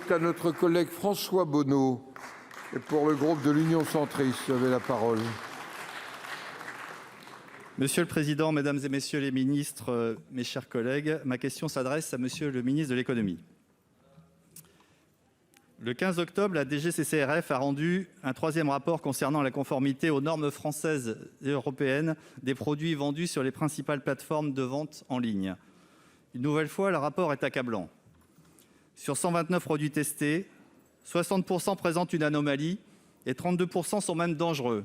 est à notre collègue François Bonneau. Et pour le groupe de l'Union centriste, vous avez la parole. Monsieur le Président, Mesdames et Messieurs les ministres, mes chers collègues, ma question s'adresse à Monsieur le ministre de l'Économie. Le 15 octobre, la DGCCRF a rendu un troisième rapport concernant la conformité aux normes françaises et européennes des produits vendus sur les principales plateformes de vente en ligne. Une nouvelle fois, le rapport est accablant. Sur 129 produits testés, 60% présentent une anomalie et 32% sont même dangereux.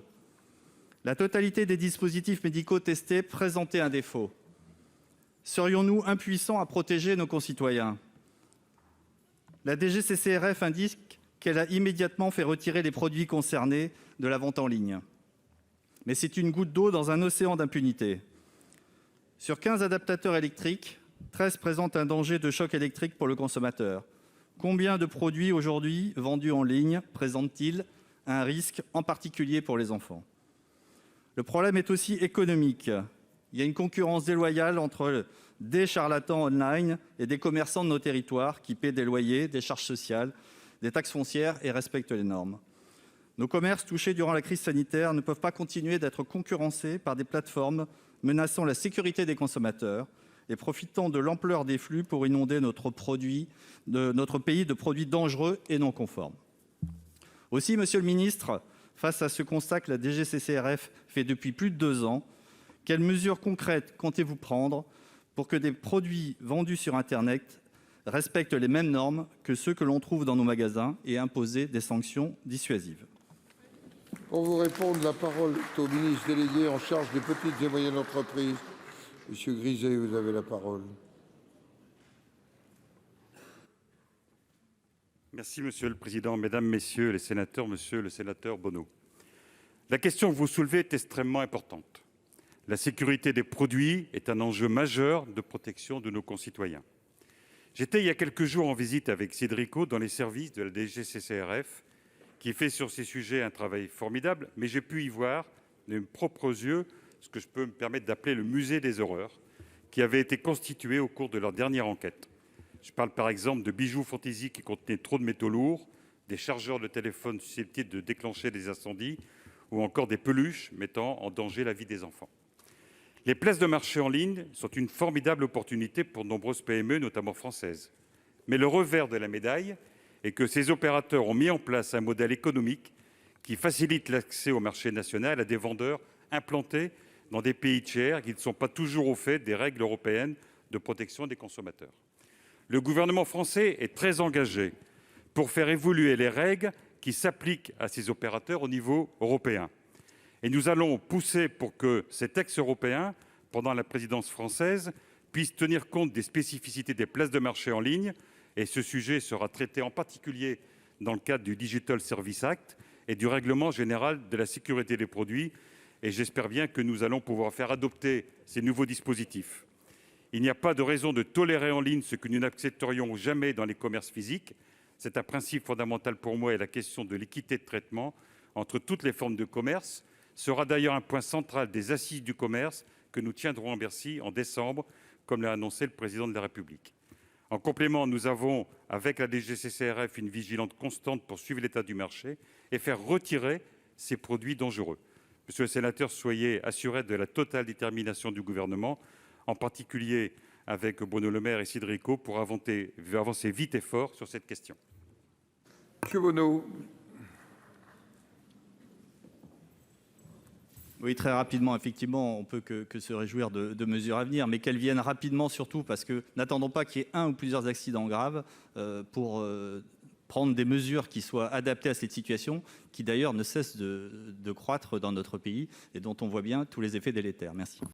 La totalité des dispositifs médicaux testés présentaient un défaut. Serions-nous impuissants à protéger nos concitoyens ? La DGCCRF indique qu'elle a immédiatement fait retirer les produits concernés de la vente en ligne. Mais c'est une goutte d'eau dans un océan d'impunité. Sur 15 adaptateurs électriques, 13 présentent un danger de choc électrique pour le consommateur. Combien de produits aujourd'hui vendus en ligne présentent-ils un risque, en particulier pour les enfants ? Le problème est aussi économique. Il y a une concurrence déloyale entre des charlatans online et des commerçants de nos territoires qui paient des loyers, des charges sociales, des taxes foncières et respectent les normes. Nos commerces touchés durant la crise sanitaire ne peuvent pas continuer d'être concurrencés par des plateformes menaçant la sécurité des consommateurs et profitant de l'ampleur des flux pour inonder notre pays de produits dangereux et non conformes. Aussi, Monsieur le ministre, face à ce constat que la DGCCRF fait depuis plus de 2 ans, quelles mesures concrètes comptez-vous prendre pour que des produits vendus sur Internet respectent les mêmes normes que ceux que l'on trouve dans nos magasins et imposer des sanctions dissuasives ? Pour vous répondre, la parole est au ministre délégué en charge des petites et moyennes entreprises. Monsieur Griset, vous avez la parole. Merci, Monsieur le Président, Mesdames, Messieurs les sénateurs, Monsieur le sénateur Bonneau. La question que vous soulevez est extrêmement importante. La sécurité des produits est un enjeu majeur de protection de nos concitoyens. J'étais il y a quelques jours en visite avec Cédrico dans les services de la DGCCRF, qui fait sur ces sujets un travail formidable, mais j'ai pu y voir de mes propres yeux ce que je peux me permettre d'appeler le musée des horreurs, qui avait été constitué au cours de leur dernière enquête. Je parle par exemple de bijoux fantaisie qui contenaient trop de métaux lourds, des chargeurs de téléphone susceptibles de déclencher des incendies, ou encore des peluches mettant en danger la vie des enfants. Les places de marché en ligne sont une formidable opportunité pour de nombreuses PME, notamment françaises. Mais le revers de la médaille est que ces opérateurs ont mis en place un modèle économique qui facilite l'accès au marché national à des vendeurs implantés dans des pays tiers qui ne sont pas toujours au fait des règles européennes de protection des consommateurs. Le gouvernement français est très engagé pour faire évoluer les règles qui s'appliquent à ces opérateurs au niveau européen. Et nous allons pousser pour que ces textes européens, pendant la présidence française, puissent tenir compte des spécificités des places de marché en ligne. Et ce sujet sera traité en particulier dans le cadre du Digital Services Act et du Règlement général de la sécurité des produits. Et j'espère bien que nous allons pouvoir faire adopter ces nouveaux dispositifs. Il n'y a pas de raison de tolérer en ligne ce que nous n'accepterions jamais dans les commerces physiques. C'est un principe fondamental pour moi et la question de l'équité de traitement entre toutes les formes de commerce sera d'ailleurs un point central des assises du commerce que nous tiendrons à Bercy en décembre, comme l'a annoncé le Président de la République. En complément, nous avons, avec la DGCCRF, une vigilance constante pour suivre l'état du marché et faire retirer ces produits dangereux. Monsieur le sénateur, soyez assuré de la totale détermination du Gouvernement, en particulier avec Bruno Le Maire et Cédrico, pour avancer vite et fort sur cette question. Monsieur Bonneau. Oui, très rapidement, effectivement, on ne peut que se réjouir de mesures à venir, mais qu'elles viennent rapidement surtout, parce que n'attendons pas qu'il y ait un ou plusieurs accidents graves pour prendre des mesures qui soient adaptées à cette situation, qui d'ailleurs ne cesse de croître dans notre pays et dont on voit bien tous les effets délétères. Merci.